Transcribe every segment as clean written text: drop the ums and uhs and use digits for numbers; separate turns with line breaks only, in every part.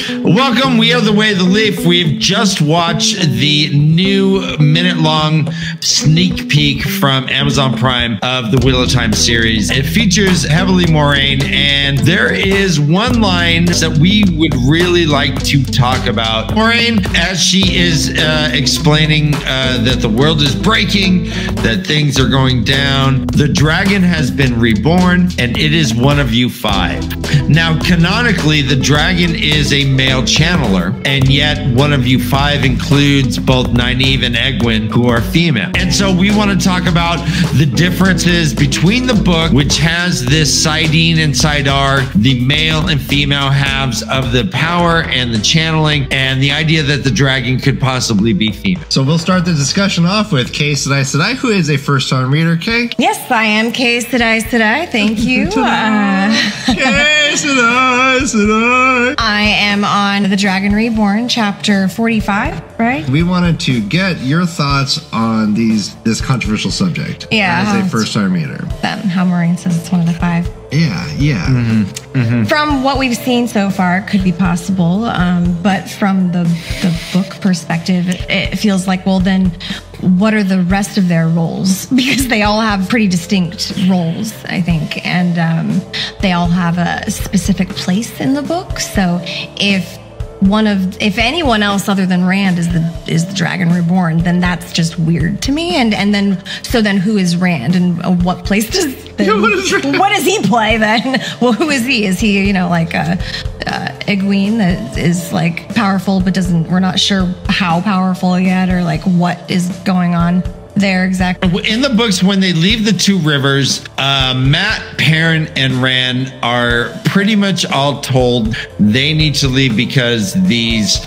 Welcome, we are the Way of the Leaf. We've just watched the new minute-long sneak peek from Amazon Prime of the Wheel of Time series. It features heavily Moiraine, and there is one line that we would really like to talk about. Moiraine, as she is explaining that the world is breaking, that things are going down, the dragon has been reborn, and it is one of you five. Now, canonically, the dragon is a male channeler, and yet one of you five includes both Nynaeve and Egwene, who are female. And so we want to talk about the differences between the book, which has this saidin and saidar, the male and female halves of the power and the channeling, and the idea that the dragon could possibly be female.
So we'll start the discussion off with Kay SedaiSedai, who is a first-time reader. Kay?
Yes, I am Kay SedaiSedai. Thank you.
Kay SedaiSedai.
I am on the Dragon Reborn, chapter 45, right?
We wanted to get your thoughts on this controversial subject.
Yeah.
As a first-time reader.
How Moiraine says it's one of the five.
Yeah.
From what we've seen so far, it could be possible. But from the book perspective, it feels like, well, then what are the rest of their roles? Because they all have pretty distinct roles, I think, and they all have a specific place in the book. So if anyone else other than Rand is the Dragon Reborn, then that's just weird to me. And then who is Rand, and what place does what does he play then? Well, who is he? Is he like Egwene that is like powerful but we're not sure how powerful yet, or like what is going on there exactly?
In the books, when they leave the two rivers, Mat, Perrin, and Rand are pretty much all told they need to leave because these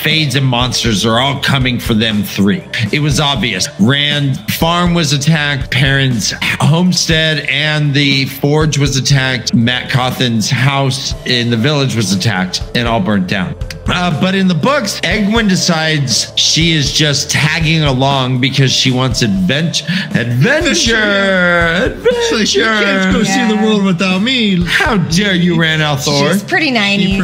fades and monsters are all coming for them three. It was obvious. Rand's farm was attacked, Perrin's homestead and the forge was attacked, Mat Cauthon's house in the village was attacked and all burnt down. But in the books, Egwene decides she is just tagging along because she wants adventure.
She can't go see the world without me.
How dare you, Rand al'Thor?
She's pretty naive.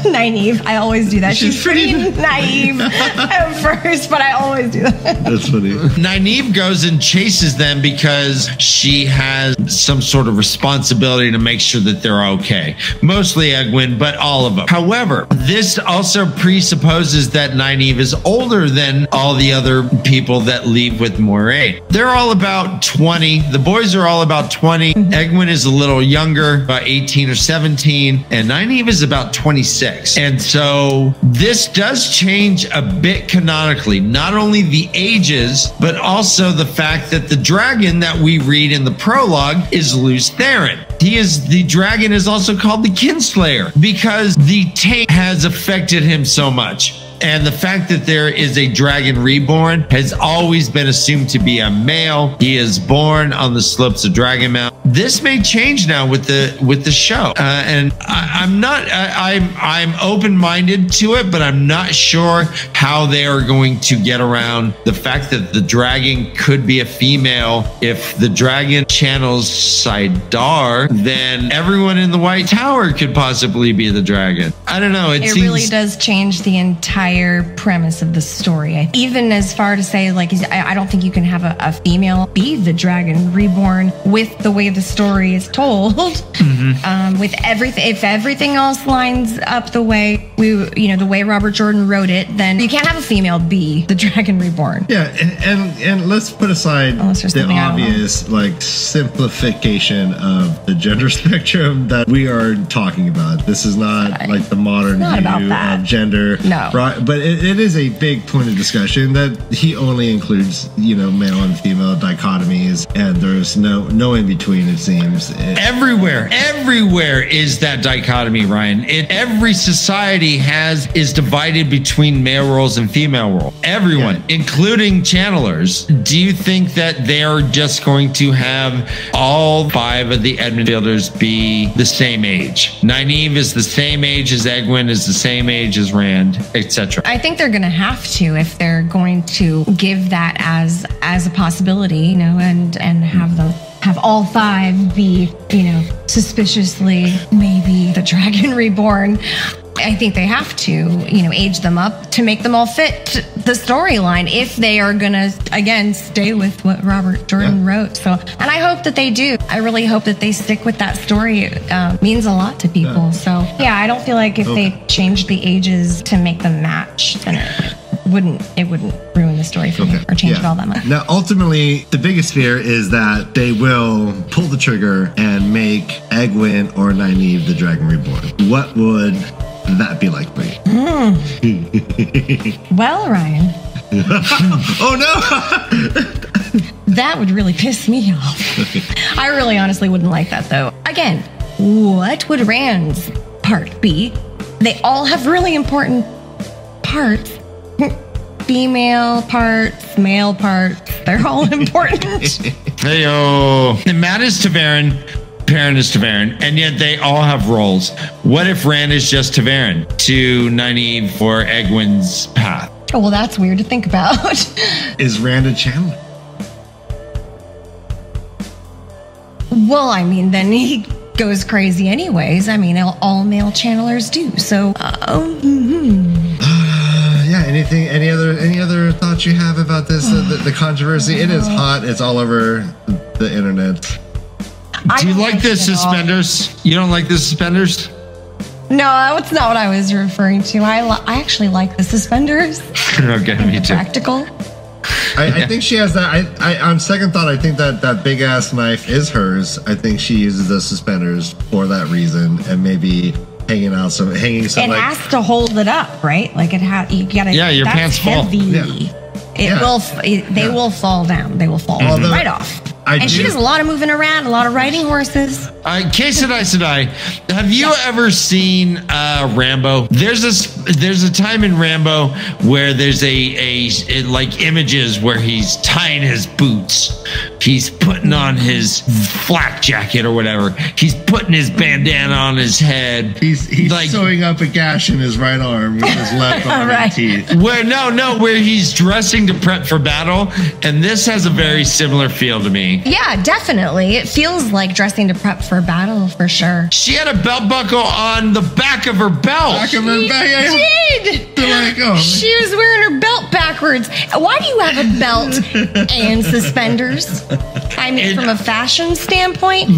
Naive. I always do that. She's pretty naive at first, but I always do that.
That's funny.
Nynaeve goes and chases them because she has some sort of responsibility to make sure that they're okay. Mostly Egwene, but all of them. However, this also presupposes that Nynaeve is older than all the other people that leave with Moiraine. They're all about 20. The boys are all about 20. Egwene is a little younger, about 18 or 17, and Nynaeve is about 26. And so this does change a bit canonically, not only the ages, but also the fact that the dragon that we read in the prologue is Lews Therin. The dragon is also called the Kinslayer because the taint has affected him so much. And the fact that there is a Dragon Reborn has always been assumed to be a male. He is born on the slopes of Dragon Mount. This may change now with the show, and I'm open-minded to it, but I'm not sure how they are going to get around the fact that the dragon could be a female. If the dragon channels saidar, then everyone in the White Tower could possibly be the dragon. I don't know. It
really does change the entire premise of the story. Even as far to say, like, I don't think you can have a female be the Dragon Reborn with the way the story is told. With everything, if everything else lines up the way the way Robert Jordan wrote it, then you can't have a female be the Dragon Reborn.
Yeah, and let's put aside the obvious like simplification of the gender spectrum that we are talking about. This is not like the modern view of gender.
No.
But it is a big point of discussion that he only includes, male and female dichotomies, and there's no in between, it seems.
Everywhere is that dichotomy, Ryan. Every society is divided between male roles and female roles. Everyone, including channelers. Do you think that they're just going to have all five of the Edmundfielders be the same age? Nynaeve is the same age as Egwene, is the same age as Rand, etc.
I think they're going to have to if they're going to give that as a possibility, and have all five be, suspiciously maybe the Dragon Reborn. I think they have to, age them up to make them all fit the storyline if they are going to, again, stay with what Robert Jordan wrote. So, and I hope that they do. I really hope that they stick with that story. It means a lot to people. Yeah. So, yeah, I don't feel like if they changed the ages to make them match, then it wouldn't ruin the story for me or change it all that much.
Now, ultimately, the biggest fear is that they will pull the trigger and make Egwene or Nynaeve the Dragon Reborn. What would that be like for you?
Well, Ryan.
Oh, no!
That would really piss me off. I really honestly wouldn't like that, though. Again, what would Rand's part be? They all have really important parts. Female parts, male parts, they're all important.
Hey-yo. Mat is TAVERN, Perrin is TAVERN, and yet they all have roles. What if Rand is just TAVERN to Nynaeve or Egwene's path?
Oh, well, that's weird to think about.
Is Rand a channeler?
Well, I mean, then he goes crazy anyways. I mean, all male channelers do. So,
yeah. Any other thoughts you have about this? The controversy. It is hot. It's all over the internet.
Do you like the suspenders? You don't like the suspenders?
No, that's not what I was referring to. I actually like the suspenders.
Okay, me too.
Practical.
I think she has that. I on second thought, I think that big ass knife is hers. I think she uses the suspenders for that reason, and maybe hanging some. It
has to hold it up, right? Like you gotta.
Yeah, your pants
heavy.
fall.
They will fall down. They will fall right off. She does a lot of moving around, a lot of riding horses.
Kay SedaiSedai, have you ever seen Rambo? There's a time in Rambo where there's like images where he's tying his boots, he's putting on his flak jacket or whatever, he's putting his bandana on his head.
He's like sewing up a gash in his right arm with his left arm and teeth.
Where he's dressing to prep for battle, and this has a very similar feel to me.
Yeah, definitely. It feels like dressing to prep for battle for sure.
She had a belt buckle on the back of her belt.
She did. She was wearing her belt backwards. Why do you have a belt and suspenders? I mean, from a fashion standpoint,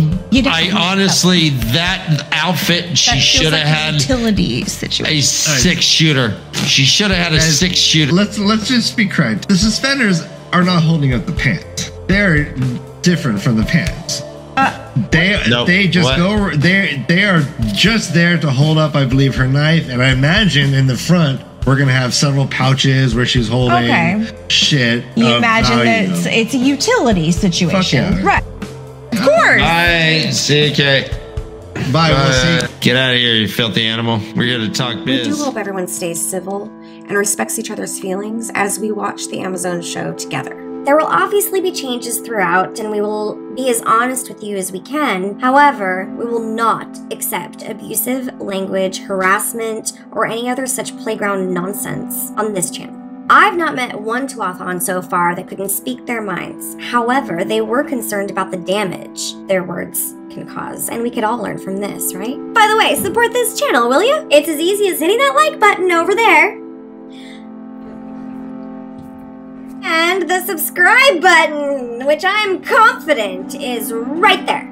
honestly, that outfit, she should have had
utility situation.
A 6-shooter. She should have had a 6-shooter.
Let's just be correct. The suspenders are not holding up the pants. They're different from the pants. They are just there to hold up, I believe, her knife, and I imagine in the front we're gonna have several pouches where she's holding shit.
You imagine that it's a utility situation, right? Of course.
Bye, CK.
Bye. We'll see.
Get out of here, you filthy animal. We're here to talk biz.
We do hope everyone stays civil and respects each other's feelings as we watch the Amazon show together.
There will obviously be changes throughout, and we will be as honest with you as we can. However, we will not accept abusive language, harassment, or any other such playground nonsense on this channel. I've not met one Tuathon so far that couldn't speak their minds. However, they were concerned about the damage their words can cause, and we could all learn from this, right? By the way, support this channel, will you? It's as easy as hitting that like button over there. And the subscribe button, which I'm confident is right there.